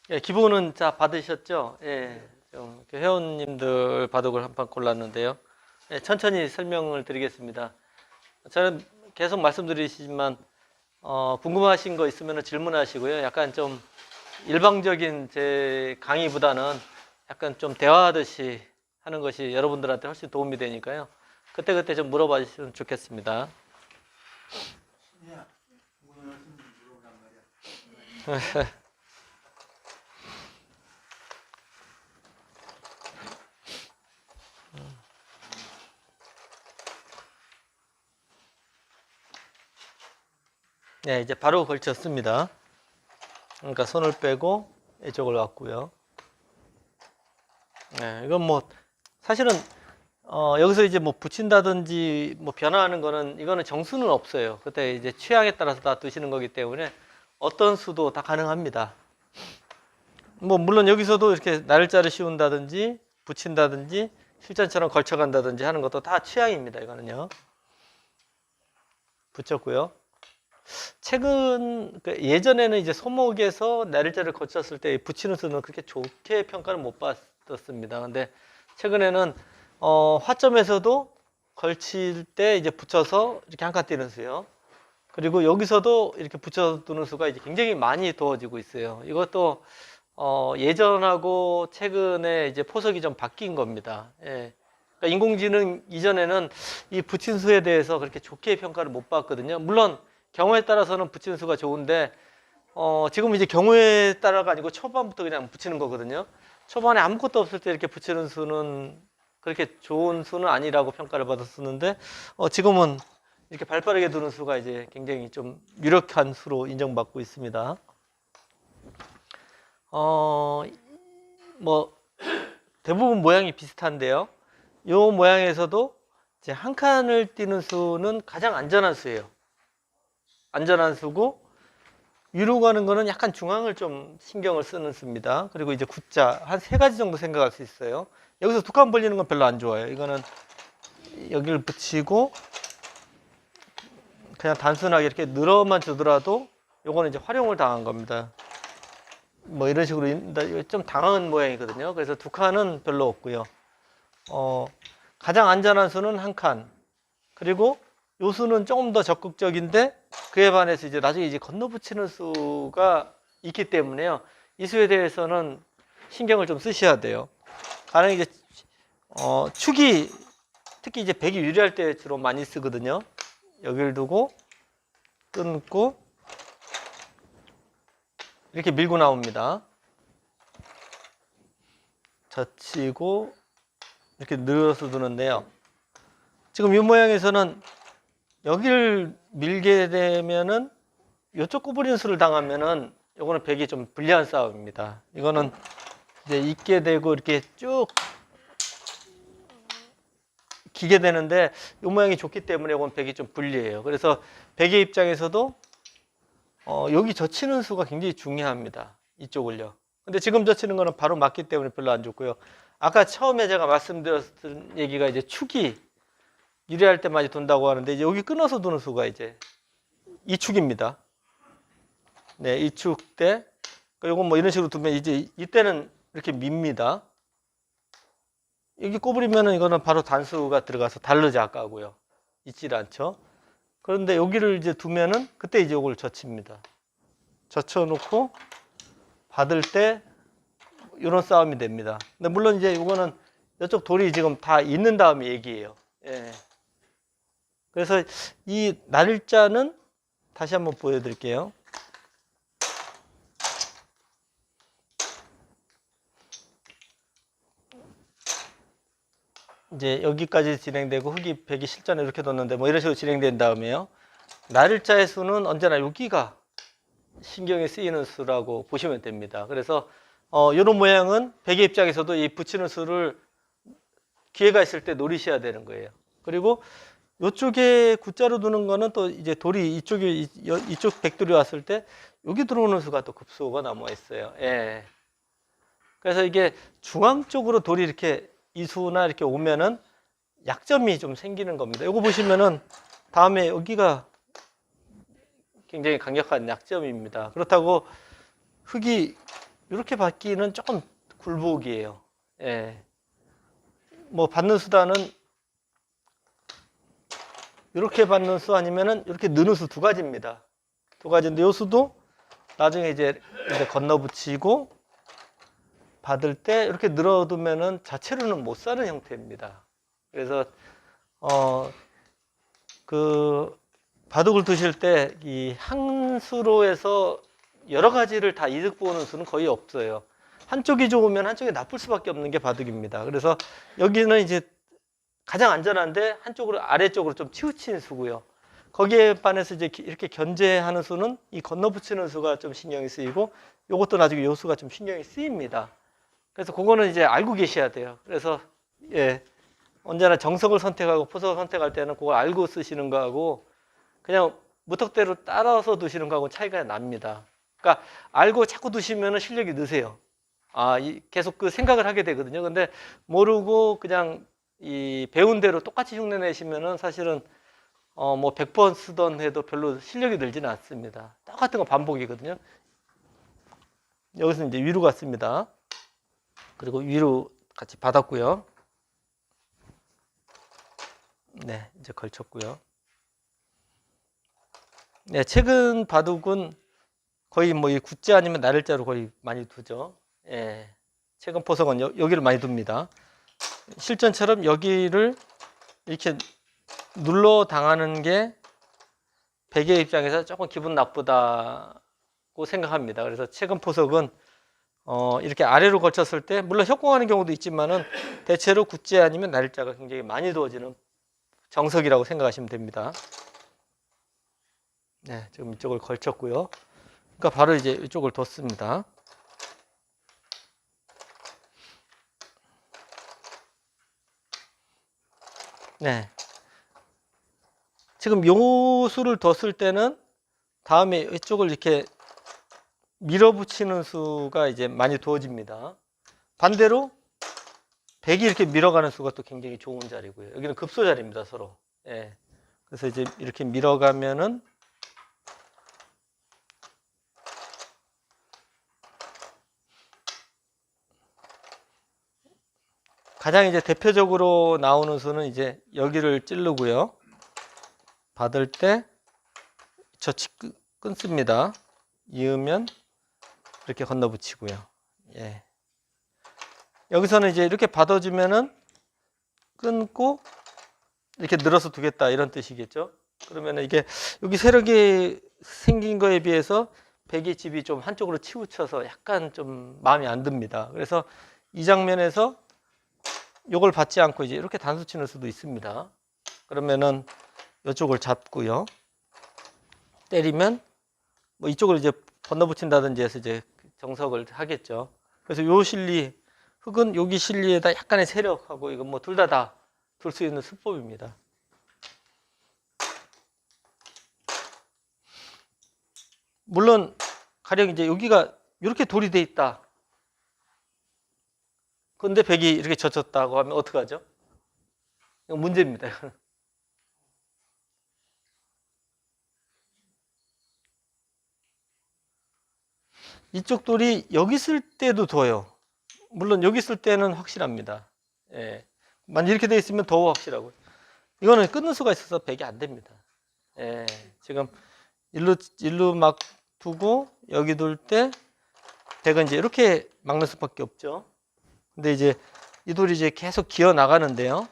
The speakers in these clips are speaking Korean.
예, 기본은 자 받으셨죠? 예, 좀 회원님들 바둑을 한 판 골랐는데요. 예, 천천히 설명을 드리겠습니다. 저는 계속 말씀드리시지만 궁금하신 거 있으면 질문하시고요. 약간 좀 일방적인 제 강의보다는 약간 좀 대화하듯이 하는 것이 여러분들한테 훨씬 도움이 되니까요. 그때그때 좀 물어봐 주시면 좋겠습니다. 야, 오늘 좀 물어보란 말이야. 네, 이제 바로 걸쳤습니다. 그러니까 손을 빼고 이쪽을 왔고요. 네, 이건 뭐 사실은 여기서 이제 뭐 붙인다든지 뭐 변화하는 거는 이거는 정수는 없어요. 그때 이제 취향에 따라서 다 두시는 거기 때문에 어떤 수도 다 가능합니다. 뭐 물론 여기서도 이렇게 날짜를 씌운다든지 붙인다든지 실전처럼 걸쳐간다든지 하는 것도 다 취향입니다. 이거는요. 붙였고요. 최근 예전에는 이제 소목에서 날짜를 거쳤을 때 붙이는 수는 그렇게 좋게 평가를 못 받았습니다. 근데 최근에는 화점에서도 걸칠 때 이제 붙여서 이렇게 한 칸 띄는 수요. 그리고 여기서도 이렇게 붙여두는 수가 이제 굉장히 많이 두어지고 있어요. 이것도 예전하고 최근에 이제 포석이 좀 바뀐 겁니다. 예. 그러니까 인공지능 이전에는 이 붙인 수에 대해서 그렇게 좋게 평가를 못 받거든요. 물론 경우에 따라서는 붙이는 수가 좋은데 지금 이제 경우에 따라가 아니고 초반부터 그냥 붙이는 거거든요. 초반에 아무것도 없을 때 이렇게 붙이는 수는 그렇게 좋은 수는 아니라고 평가를 받았었는데 지금은 이렇게 발빠르게 두는 수가 이제 굉장히 좀 유력한 수로 인정받고 있습니다. 뭐 대부분 모양이 비슷한데요. 이 모양에서도 이제 한 칸을 띄는 수는 가장 안전한 수예요. 안전한 수고 위로 가는 거는 약간 중앙을 좀 신경을 쓰는 수입니다. 그리고 이제 구자 한 세 가지 정도 생각할 수 있어요. 여기서 두 칸 벌리는 건 별로 안 좋아요. 이거는 여기를 붙이고 그냥 단순하게 이렇게 늘어만 주더라도 요거는 이제 활용을 당한 겁니다. 뭐 이런 식으로 좀 당한 모양이거든요. 그래서 두 칸은 별로 없고요. 가장 안전한 수는 한 칸. 그리고 요 수는 조금 더 적극적인데 그에 반해서 이제 나중에 이제 건너붙이는 수가 있기 때문에요. 이 수에 대해서는 신경을 좀 쓰셔야 돼요. 가령 이제 축이 특히 이제 백이 유리할 때 주로 많이 쓰거든요. 여기를 두고 끊고 이렇게 밀고 나옵니다. 젖히고 이렇게 늘어서 두는데요. 지금 이 모양에서는 여기를 밀게 되면은 이쪽 구부린 수를 당하면은 요거는 백이 좀 불리한 싸움입니다. 이거는 이제 있게 되고 이렇게 쭉 기게 되는데 이 모양이 좋기 때문에 이건 백이 좀 불리해요. 그래서 백의 입장에서도 여기 젖히는 수가 굉장히 중요합니다. 이쪽을요. 근데 지금 젖히는 거는 바로 맞기 때문에 별로 안 좋고요. 아까 처음에 제가 말씀드렸던 얘기가 이제 축이 유리할 때 많이 돈다고 하는데 이제 여기 끊어서 두는 수가 이제 이 축입니다. 네, 이 축 때 요건 뭐 이런 식으로 두면 이제 이때는 이렇게 밉니다. 여기 꼬부리면은 이거는 바로 단수가 들어가서 다르지 아까고요. 있질 않죠. 그런데 여기를 이제 두면은 그때 이제 이걸 젖힙니다. 젖혀놓고 받을 때 이런 싸움이 됩니다. 근데 물론 이제 이거는 이쪽 돌이 지금 다 있는 다음에 얘기예요. 예. 그래서 이 날짜는 다시 한번 보여드릴게요. 이제 여기까지 진행되고 흑이 백이 실전에 이렇게 뒀는데 뭐 이런 식으로 진행된 다음에요. 날짜의 수는 언제나 여기가 신경이 쓰이는 수라고 보시면 됩니다. 그래서 이런 모양은 백의 입장에서도 이 붙이는 수를 기회가 있을 때 노리셔야 되는 거예요. 그리고 이쪽에 구자로 두는 거는 또 이제 돌이 이쪽 백돌이 왔을 때 여기 들어오는 수가 또 급수가 남아 있어요. 예. 그래서 이게 중앙 쪽으로 돌이 이렇게 이수나 이렇게 오면은 약점이 좀 생기는 겁니다. 이거 보시면은 다음에 여기가 굉장히 강력한 약점입니다. 그렇다고 흙이 이렇게 받기는 조금 굴복이에요. 예. 뭐 받는 수단은 이렇게 받는 수 아니면은 이렇게 느는 수 두 가지입니다. 두 가지인데 요 수도 나중에 이제 건너붙이고 받을 때 이렇게 늘어두면은 자체로는 못 사는 형태입니다. 그래서 그 바둑을 두실 때 이 한 수로 해서 여러 가지를 다 이득 보는 수는 거의 없어요. 한쪽이 좋으면 한쪽이 나쁠 수밖에 없는 게 바둑입니다. 그래서 여기는 이제 가장 안전한데 한쪽으로 아래쪽으로 좀 치우친 수고요. 거기에 반해서 이제 이렇게 견제하는 수는 이 건너붙이는 수가 좀 신경이 쓰이고 요것도 나중에 요 수가 좀 신경이 쓰입니다. 그래서 그거는 이제 알고 계셔야 돼요. 그래서 예. 언제나 정석을 선택하고 포석을 선택할 때는 그걸 알고 쓰시는 거하고 그냥 무턱대로 따라서 두시는 거하고 차이가 납니다. 그러니까 알고 자꾸 두시면 실력이 느세요. 계속 그 생각을 하게 되거든요. 근데 모르고 그냥 이 배운 대로 똑같이 흉내 내시면은 사실은 뭐 100번 쓰던 해도 별로 실력이 늘지는 않습니다. 똑같은 거 반복이거든요. 여기서 이제 위로 갔습니다. 그리고 위로 같이 받았고요. 네, 이제 걸쳤고요. 네, 최근 바둑은 거의 뭐 이 구자 아니면 나를자로 거의 많이 두죠. 예. 최근 포석은 여기를 많이 둡니다. 실전처럼 여기를 이렇게 눌러 당하는 게 백의 입장에서 조금 기분 나쁘다고 생각합니다. 그래서 최근 포석은 이렇게 아래로 걸쳤을 때 물론 협공하는 경우도 있지만은 대체로 구자 아니면 나를자가 굉장히 많이 두어지는 정석이라고 생각하시면 됩니다. 네, 지금 이쪽을 걸쳤고요. 그러니까 바로 이제 이쪽을 뒀습니다. 네. 지금 요 수를 뒀을 때는 다음에 이쪽을 이렇게 밀어붙이는 수가 이제 많이 두어집니다. 반대로 백이 이렇게 밀어가는 수가 또 굉장히 좋은 자리고요. 여기는 급소 자리입니다, 서로. 예. 그래서 이제 이렇게 밀어가면은 가장 이제 대표적으로 나오는 수는 이제 여기를 찌르고요. 받을 때 젖히 끊습니다. 이으면 이렇게 건너붙이고요. 예. 여기서는 이제 이렇게 받아주면은 끊고 이렇게 늘어서 두겠다 이런 뜻이겠죠. 그러면 이게 여기 세력이 생긴 거에 비해서 백의 집이 좀 한쪽으로 치우쳐서 약간 좀 마음에 안 듭니다. 그래서 이 장면에서 이걸 받지 않고 이제 이렇게 단수 치는 수도 있습니다. 그러면은 이쪽을 잡고요. 때리면 뭐 이쪽을 이제 건너붙인다든지 해서 이제 정석을 하겠죠. 그래서 요 실리 흙은 여기 실리에다 약간의 세력하고 이건 뭐 둘 다 둘 수 있는 수법입니다. 물론 가령 이제 여기가 이렇게 돌이 돼 있다. 근데 백이 이렇게 젖혔다고 하면 어떡하죠? 이건 문제입니다. 이쪽 돌이 여기 있을 때도 둬요. 물론 여기 있을 때는 확실합니다. 예. 만약 이렇게 돼 있으면 더 확실하고. 이거는 끊는 수가 있어서 백이 안 됩니다. 예. 지금 일로 막 두고 여기 둘 때 백은 이제 이렇게 막는 수밖에 없죠. 근데 이제 이 돌이 이제 계속 기어 나가는데요.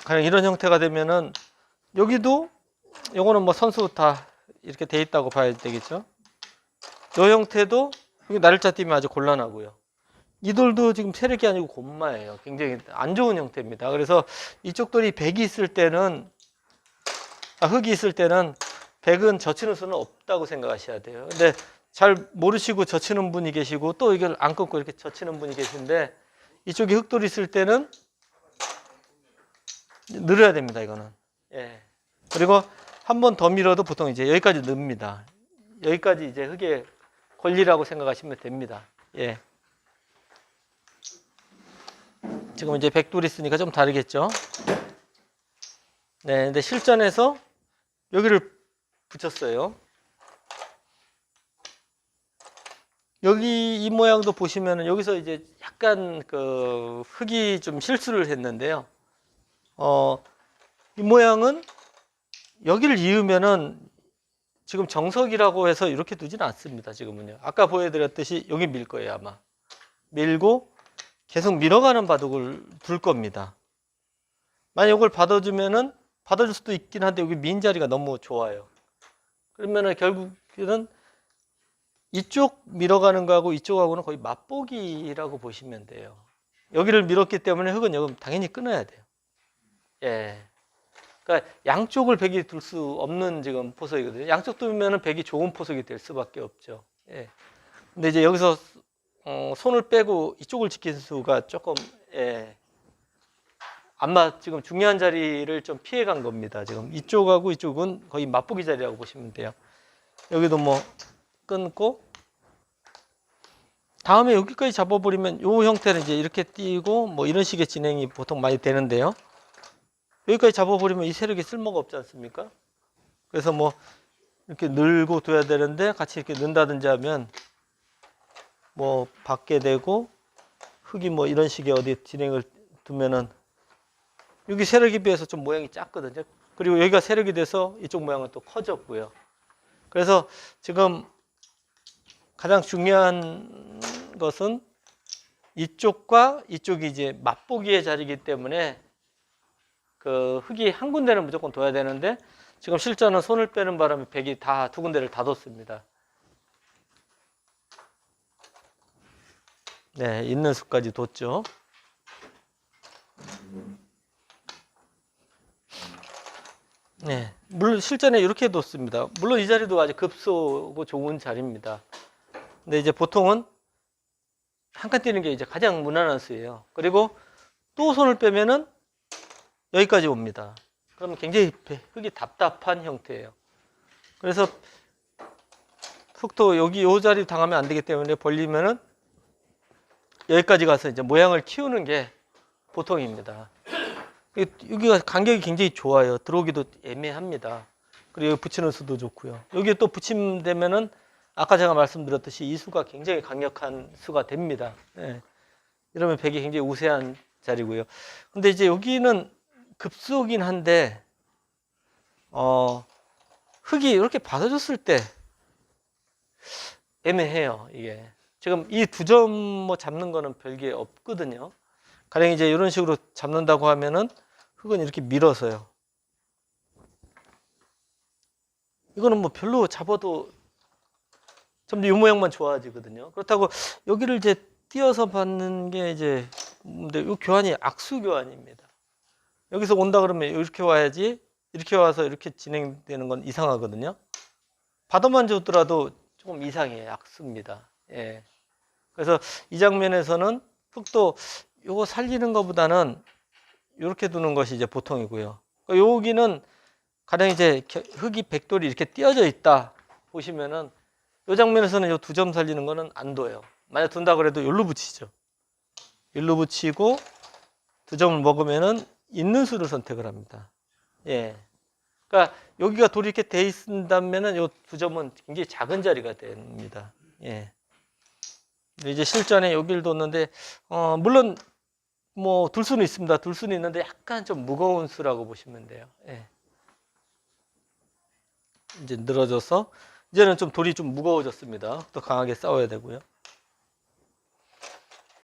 그냥 이런 형태가 되면은 여기도 요거는 뭐 선수 다 이렇게 돼 있다고 봐야 되겠죠. 이 형태도 여기 날짜 띄면 아주 곤란하고요. 이 돌도 지금 세력이 아니고 곤마예요. 굉장히 안 좋은 형태입니다. 그래서 이쪽 돌이 백이 있을 때는 흙이 있을 때는 백은 젖히는 수는 없다고 생각하셔야 돼요. 근데 잘 모르시고 젖히는 분이 계시고 또 이걸 안 끊고 이렇게 젖히는 분이 계신데 이쪽에 흙돌이 있을 때는 늘어야 됩니다. 이거는. 예. 그리고 한 번 더 밀어도 보통 이제 여기까지 늡니다. 여기까지 이제 흙의 권리라고 생각하시면 됩니다. 예. 지금 이제 백돌이 있으니까 좀 다르겠죠. 네, 근데 실전에서 여기를 붙였어요. 여기 이 모양도 보시면은 여기서 이제 약간 그 흙이 좀 실수를 했는데요. 이 모양은 여기를 이으면은 지금 정석이라고 해서 이렇게 두지는 않습니다. 지금은요. 아까 보여드렸듯이 여기 밀 거예요, 아마. 밀고 계속 밀어가는 바둑을 둘 겁니다. 만약 이걸 받아주면은 받아줄 수도 있긴 한데 여기 민 자리가 너무 좋아요. 그러면은 결국에는 이쪽 밀어가는 거하고 이쪽하고는 거의 맛보기라고 보시면 돼요. 여기를 밀었기 때문에 흙은 여기 당연히 끊어야 돼요. 예. 그러니까 양쪽을 백이 둘 수 없는 지금 포석이거든요. 양쪽 두면은 백이 좋은 포석이 될 수밖에 없죠. 예. 근데 이제 여기서 손을 빼고 이쪽을 지킨 수가 조금 아마 지금 중요한 자리를 좀 피해 간 겁니다. 지금 이쪽하고 이쪽은 거의 맛보기 자리라고 보시면 돼요. 여기도 뭐 끊고 다음에 여기까지 잡아버리면 이 형태는 이제 이렇게 띄고 뭐 이런 식의 진행이 보통 많이 되는데요. 여기까지 잡아버리면 이 세력이 쓸모가 없지 않습니까? 그래서 뭐 이렇게 늘고 둬야 되는데 같이 이렇게 는다든지 하면 뭐 받게 되고 흙이 뭐 이런 식의 어디 진행을 두면은 여기 세력에 비해서 좀 모양이 작거든요. 그리고 여기가 세력이 돼서 이쪽 모양은 또 커졌고요. 그래서 지금 가장 중요한 것은 이쪽과 이쪽이 이제 맛보기의 자리이기 때문에 그 흙이 한 군데는 무조건 둬야 되는데 지금 실전은 손을 빼는 바람에 백이 다 두 군데를 다 뒀습니다. 네, 있는 수까지 뒀죠. 네, 물론 실전에 이렇게 뒀습니다. 물론 이 자리도 아주 급소고 좋은 자리입니다. 근데 이제 보통은 한 칸 뛰는 게 이제 가장 무난한 수예요. 그리고 또 손을 빼면은 여기까지 옵니다. 그러면 굉장히 흙이 답답한 형태예요. 그래서 흙도 여기 이 자리 당하면 안 되기 때문에 벌리면은 여기까지 가서 이제 모양을 키우는 게 보통입니다. 여기가 간격이 굉장히 좋아요. 들어오기도 애매합니다. 그리고 붙이는 수도 좋고요. 여기에 또 붙임되면은 아까 제가 말씀드렸듯이 이 수가 굉장히 강력한 수가 됩니다. 네. 이러면 백이 굉장히 우세한 자리고요. 근데 이제 여기는 급수긴 한데 흙이 이렇게 받아줬을 때 애매해요. 이게 지금 이 두 점 뭐 잡는 거는 별게 없거든요. 가령 이제 이런 식으로 잡는다고 하면은 흙은 이렇게 밀어서요. 이거는 뭐 별로 잡아도 좀 더 이 모양만 좋아지거든요. 그렇다고 여기를 이제 띄어서 받는 게 이제 근데 이 교환이 악수 교환입니다. 여기서 온다 그러면 이렇게 와야지 이렇게 와서 이렇게 진행되는 건 이상하거든요. 받아만 줬더라도 조금 이상해요. 악수입니다. 예. 그래서 이 장면에서는 흙도 요거 살리는 것보다는 이렇게 두는 것이 이제 보통이고요. 여기는 가령 이제 흙이 백돌이 이렇게 띄어져 있다 보시면은 이 장면에서는 이 두 점 살리는 거는 안 둬요. 만약 둔다 그래도 여기로 붙이죠. 여기로 붙이고 두 점을 먹으면은 있는 수를 선택을 합니다. 예. 그러니까 여기가 돌이 이렇게 돼 있다면은 이 두 점은 굉장히 작은 자리가 됩니다. 예. 이제 실전에 여기를 뒀는데 물론 뭐 둘 수는 있습니다. 둘 수는 있는데 약간 좀 무거운 수라고 보시면 돼요. 예. 이제 늘어져서 이제는 좀 돌이 좀 무거워졌습니다. 또 강하게 싸워야 되고요.